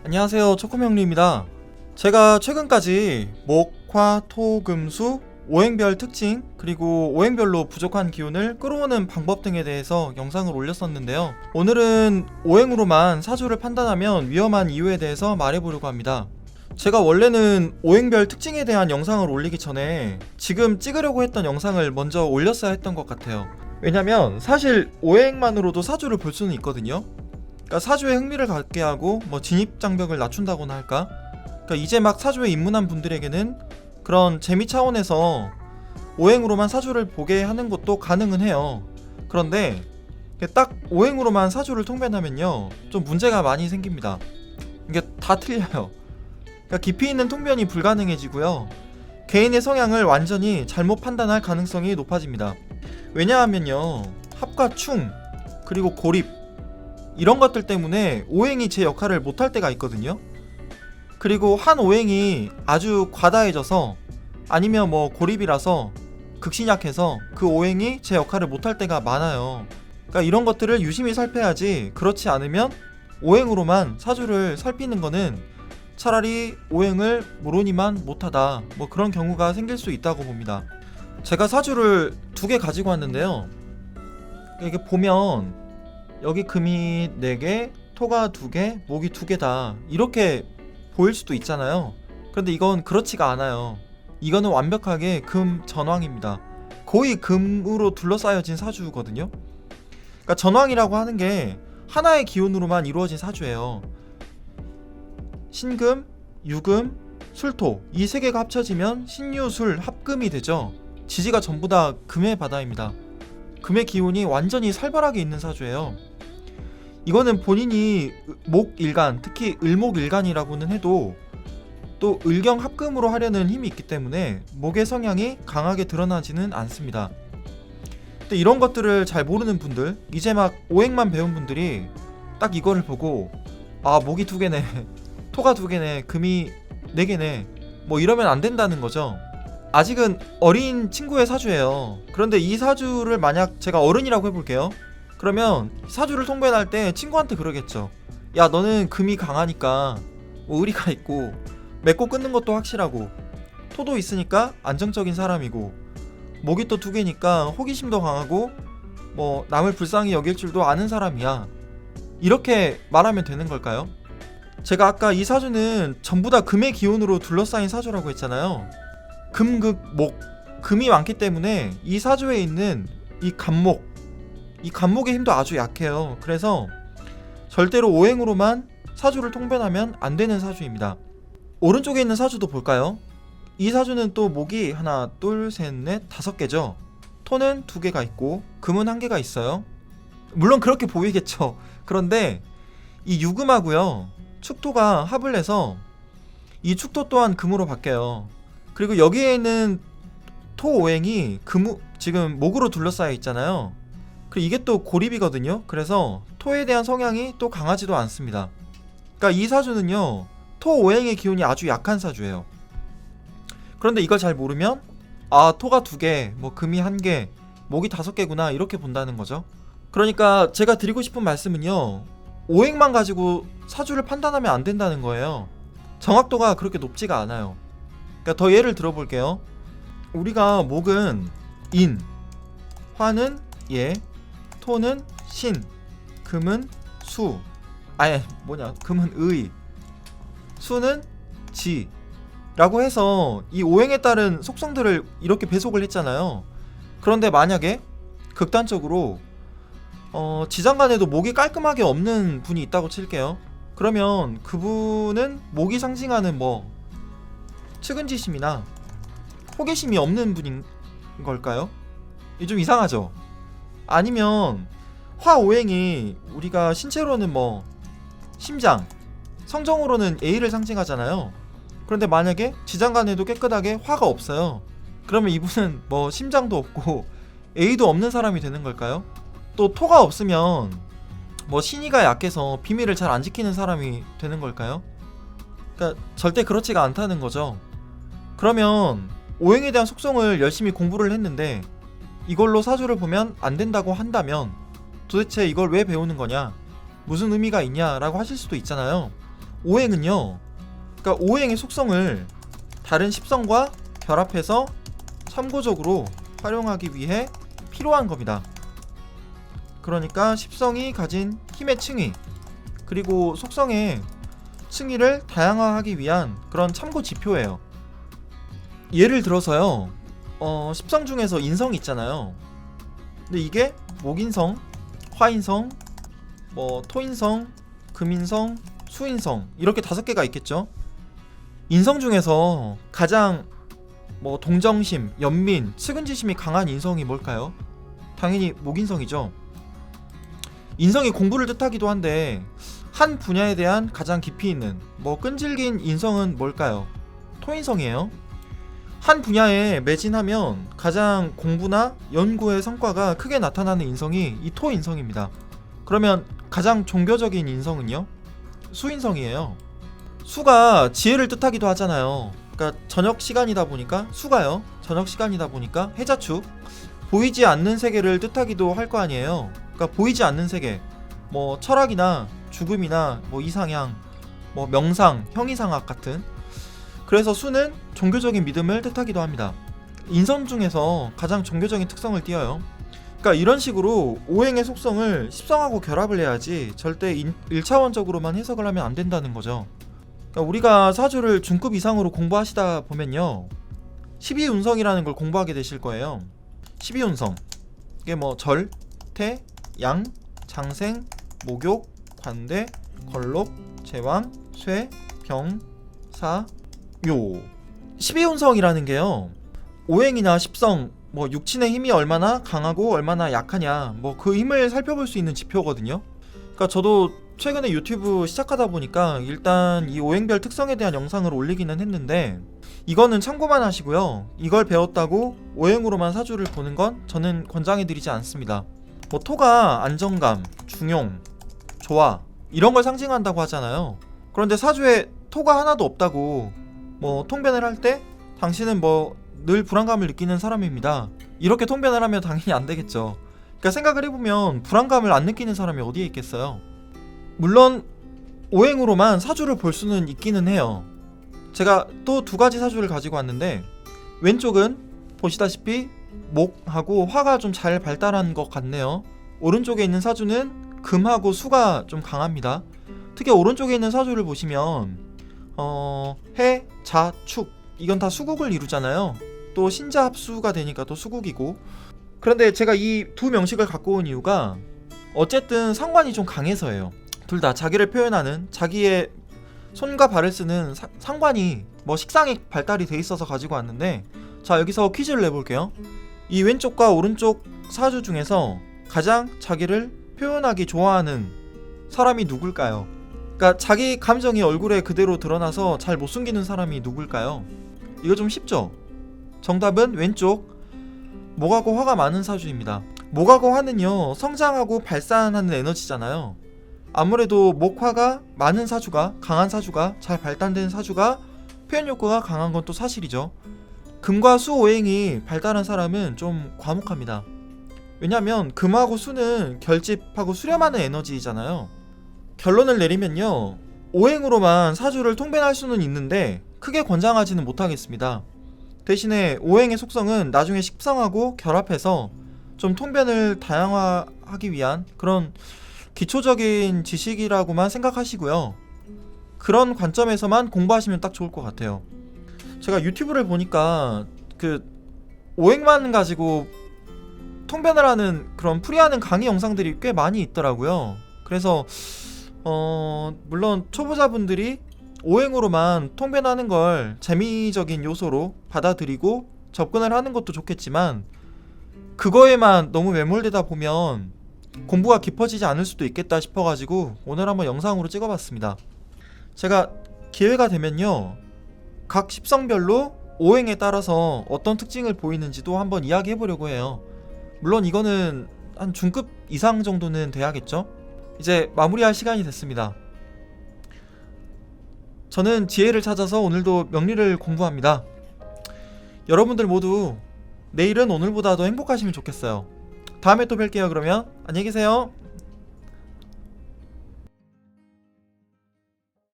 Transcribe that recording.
안녕하세요, 초코명리입니다. 제가 최근까지 목, 화, 토, 금, 수, 오행별 특징, 그리고 오행별로 부족한 기운을 끌어오는 방법 등에 대해서 영상을 올렸었는데요. 오늘은 오행으로만 사주를 판단하면 위험한 이유에 대해서 말해보려고 합니다. 제가 원래는 오행별 특징에 대한 영상을 올리기 전에 지금 찍으려고 했던 영상을 먼저 올렸어야 했던 것 같아요. 왜냐면 사실 오행만으로도 사주를 볼 수는 있거든요. 그러니까 사주에 흥미를 갖게 하고 뭐 진입장벽을 낮춘다고나 할까? 그러니까 이제 막 사주에 입문한 분들에게는 그런 재미 차원에서 오행으로만 사주를 보게 하는 것도 가능은 해요. 그런데 딱 오행으로만 사주를 통변하면요, 좀 문제가 많이 생깁니다. 이게 다 틀려요. 그러니까 깊이 있는 통변이 불가능해지고요, 개인의 성향을 완전히 잘못 판단할 가능성이 높아집니다. 왜냐하면요, 합과 충, 그리고 고립, 이런 것들 때문에 오행이 제 역할을 못할 때가 있거든요. 그리고 한 오행이 아주 과다해져서, 아니면 뭐 고립이라서 극신약해서 그 오행이 제 역할을 못할 때가 많아요. 그러니까 이런 것들을 유심히 살펴야지, 그렇지 않으면 오행으로만 사주를 살피는 거는 차라리 오행을 모르니만 못하다, 뭐 그런 경우가 생길 수 있다고 봅니다. 제가 사주를 2개 가지고 왔는데요, 이게 보면 여기 금이 4개, 토가 2개, 목이 2개다, 이렇게 보일 수도 있잖아요. 그런데 이건 그렇지가 않아요. 이거는 완벽하게 금 전왕입니다. 거의 금으로 둘러싸여진 사주거든요. 그러니까 전왕이라고 하는 게 하나의 기운으로만 이루어진 사주예요. 신금, 유금, 술토, 이 3개가 합쳐지면 신유술 합금이 되죠. 지지가 전부 다 금의 바다입니다. 금의 기운이 완전히 살벌하게 있는 사주예요. 이거는 본인이 목일간, 특히 을목일간이라고는 해도 또 을경합금으로 하려는 힘이 있기 때문에 목의 성향이 강하게 드러나지는 않습니다. 근데 이런 것들을 잘 모르는 분들, 이제 막 오행만 배운 분들이 딱 이거를 보고, 아, 목이 2개네, 토가 2개네, 금이 4개네, 뭐 이러면 안 된다는 거죠. 아직은 어린 친구의 사주예요. 그런데 이 사주를 만약 제가 어른이라고 해볼게요. 그러면 사주를 통변할 때 친구한테 그러겠죠. 야, 너는 금이 강하니까 뭐 의리가 있고 맺고 끊는 것도 확실하고 토도 있으니까 안정적인 사람이고 목이 또 2개니까 호기심도 강하고 뭐 남을 불쌍히 여길 줄도 아는 사람이야, 이렇게 말하면 되는 걸까요? 제가 아까 이 사주는 전부 다 금의 기운으로 둘러싸인 사주라고 했잖아요. 금극목, 금이 많기 때문에 이 사주에 있는 이 간목의 힘도 아주 약해요. 그래서 절대로 오행으로만 사주를 통변하면 안 되는 사주입니다. 오른쪽에 있는 사주도 볼까요? 이 사주는 또 목이 하나, 둘, 셋, 넷, 5개죠. 토는 2개가 있고 금은 1개가 있어요. 물론 그렇게 보이겠죠. 그런데 이 유금하고요, 축토가 합을 해서 이 축토 또한 금으로 바뀌어요. 그리고 여기에 있는 토오행이 지금 목으로 둘러싸여 있잖아요. 그리고 이게 또 고립이거든요. 그래서 토에 대한 성향이 또 강하지도 않습니다. 그러니까 이 사주는요, 토오행의 기운이 아주 약한 사주예요. 그런데 이걸 잘 모르면, 아, 토가 2개, 뭐 금이 1개, 목이 5개구나, 이렇게 본다는 거죠. 그러니까 제가 드리고 싶은 말씀은요, 오행만 가지고 사주를 판단하면 안 된다는 거예요. 정확도가 그렇게 높지가 않아요. 그러니까 더 예를 들어볼게요. 우리가 목은 인, 화는 예, 토는 신, 금은 수, 금은 의, 수는 지 라고 해서 이 오행에 따른 속성들을 이렇게 배속을 했잖아요. 그런데 만약에 극단적으로 지장간에도 목이 깔끔하게 없는 분이 있다고 칠게요. 그러면 그분은 목이 상징하는 뭐 측은지심이나 호기심이 없는 분인 걸까요? 이게 좀 이상하죠? 아니면 화오행이 우리가 신체로는 뭐 심장, 성정으로는 A를 상징하잖아요. 그런데 만약에 지장간에도 깨끗하게 화가 없어요. 그러면 이분은 뭐 심장도 없고 A도 없는 사람이 되는 걸까요? 또 토가 없으면 뭐 신의가 약해서 비밀을 잘 안 지키는 사람이 되는 걸까요? 그러니까 절대 그렇지가 않다는 거죠. 그러면 오행에 대한 속성을 열심히 공부를 했는데 이걸로 사주를 보면 안 된다고 한다면 도대체 이걸 왜 배우는 거냐, 무슨 의미가 있냐라고 하실 수도 있잖아요. 오행은요, 그러니까 오행의 속성을 다른 십성과 결합해서 참고적으로 활용하기 위해 필요한 겁니다. 그러니까 십성이 가진 힘의 층위, 그리고 속성의 층위를 다양화하기 위한 그런 참고 지표예요. 예를 들어서요, 십성 중에서 인성이 있잖아요. 근데 이게 목인성, 화인성, 토인성, 금인성, 수인성, 이렇게 5개가 있겠죠. 인성 중에서 가장 동정심, 연민, 측은지심이 강한 인성이 뭘까요? 당연히 목인성이죠. 인성이 공부를 뜻하기도 한데 한 분야에 대한 가장 깊이 있는 끈질긴 인성은 뭘까요? 토인성이에요. 한 분야에 매진하면 가장 공부나 연구의 성과가 크게 나타나는 인성이 이 토인성입니다. 그러면 가장 종교적인 인성은요? 수인성이에요. 수가 지혜를 뜻하기도 하잖아요. 그러니까 저녁 시간이다 보니까 수가요. 저녁 시간이다 보니까 해자축, 보이지 않는 세계를 뜻하기도 할 거 아니에요. 그러니까 보이지 않는 세계, 철학이나 죽음이나 이상향, 명상, 형이상학 같은. 그래서 수는 종교적인 믿음을 뜻하기도 합니다. 인성 중에서 가장 종교적인 특성을 띠어요. 그러니까 이런 식으로 오행의 속성을 십성하고 결합을 해야지 절대 1차원적으로만 해석을 하면 안 된다는 거죠. 그러니까 우리가 사주를 중급 이상으로 공부하시다 보면요, 12운성이라는 걸 공부하게 되실 거예요. 12운성, 이게 절, 태, 양, 장생, 목욕, 관대, 걸록, 제왕, 쇠, 병, 사, 묘. 12운성이라는 게요, 오행이나 십성, 육친의 힘이 얼마나 강하고 얼마나 약하냐, 그 힘을 살펴볼 수 있는 지표거든요. 그러니까 저도 최근에 유튜브 시작하다 보니까 일단 이 오행별 특성에 대한 영상을 올리기는 했는데, 이거는 참고만 하시고요, 이걸 배웠다고 오행으로만 사주를 보는 건 저는 권장해드리지 않습니다. 토가 안정감, 중용, 조화, 이런 걸 상징한다고 하잖아요. 그런데 사주에 토가 하나도 없다고 통변을 할 때 당신은 늘 불안감을 느끼는 사람입니다, 이렇게 통변을 하면 당연히 안 되겠죠. 그러니까 생각을 해보면 불안감을 안 느끼는 사람이 어디에 있겠어요. 물론 오행으로만 사주를 볼 수는 있기는 해요. 제가 또 2가지 사주를 가지고 왔는데, 왼쪽은 보시다시피 목하고 화가 좀 잘 발달한 것 같네요. 오른쪽에 있는 사주는 금하고 수가 좀 강합니다. 특히 오른쪽에 있는 사주를 보시면 해, 자, 축, 이건 다 수국을 이루잖아요. 또 신자 합수가 되니까 또 수국이고. 그런데 제가 이 2명식을 갖고 온 이유가 어쨌든 상관이 좀 강해서예요. 둘 다 자기를 표현하는, 자기의 손과 발을 쓰는 상관이 식상이 발달이 돼 있어서 가지고 왔는데, 자, 여기서 퀴즈를 내볼게요. 이 왼쪽과 오른쪽 사주 중에서 가장 자기를 표현하기 좋아하는 사람이 누굴까요? 그러니까 자기 감정이 얼굴에 그대로 드러나서 잘 못 숨기는 사람이 누굴까요? 이거 좀 쉽죠? 정답은 왼쪽 목하고 화가 많은 사주입니다. 목하고 화는요, 성장하고 발산하는 에너지잖아요. 아무래도 목화가 많은 사주가, 강한 사주가, 잘 발달된 사주가 표현 욕구가 강한 건 또 사실이죠. 금과 수 오행이 발달한 사람은 좀 과묵합니다. 왜냐면 금하고 수는 결집하고 수렴하는 에너지잖아요. 결론을 내리면요, 오행으로만 사주를 통변할 수는 있는데 크게 권장하지는 못하겠습니다. 대신에 오행의 속성은 나중에 십성하고 결합해서 좀 통변을 다양화하기 위한 그런 기초적인 지식이라고만 생각하시고요, 그런 관점에서만 공부하시면 딱 좋을 것 같아요. 제가 유튜브를 보니까 오행만 가지고 통변을 하는 그런 풀이하는 강의 영상들이 꽤 많이 있더라고요. 그래서 물론 초보자분들이 오행으로만 통변하는 걸 재미적인 요소로 받아들이고 접근을 하는 것도 좋겠지만, 그거에만 너무 매몰되다 보면 공부가 깊어지지 않을 수도 있겠다 싶어가지고 오늘 한번 영상으로 찍어봤습니다. 제가 기회가 되면요, 각 십성별로 오행에 따라서 어떤 특징을 보이는지도 한번 이야기해보려고 해요. 물론 이거는 한 중급 이상 정도는 돼야겠죠? 이제 마무리할 시간이 됐습니다. 저는 지혜를 찾아서 오늘도 명리를 공부합니다. 여러분들 모두 내일은 오늘보다 더 행복하시면 좋겠어요. 다음에 또 뵐게요. 그러면 안녕히 계세요.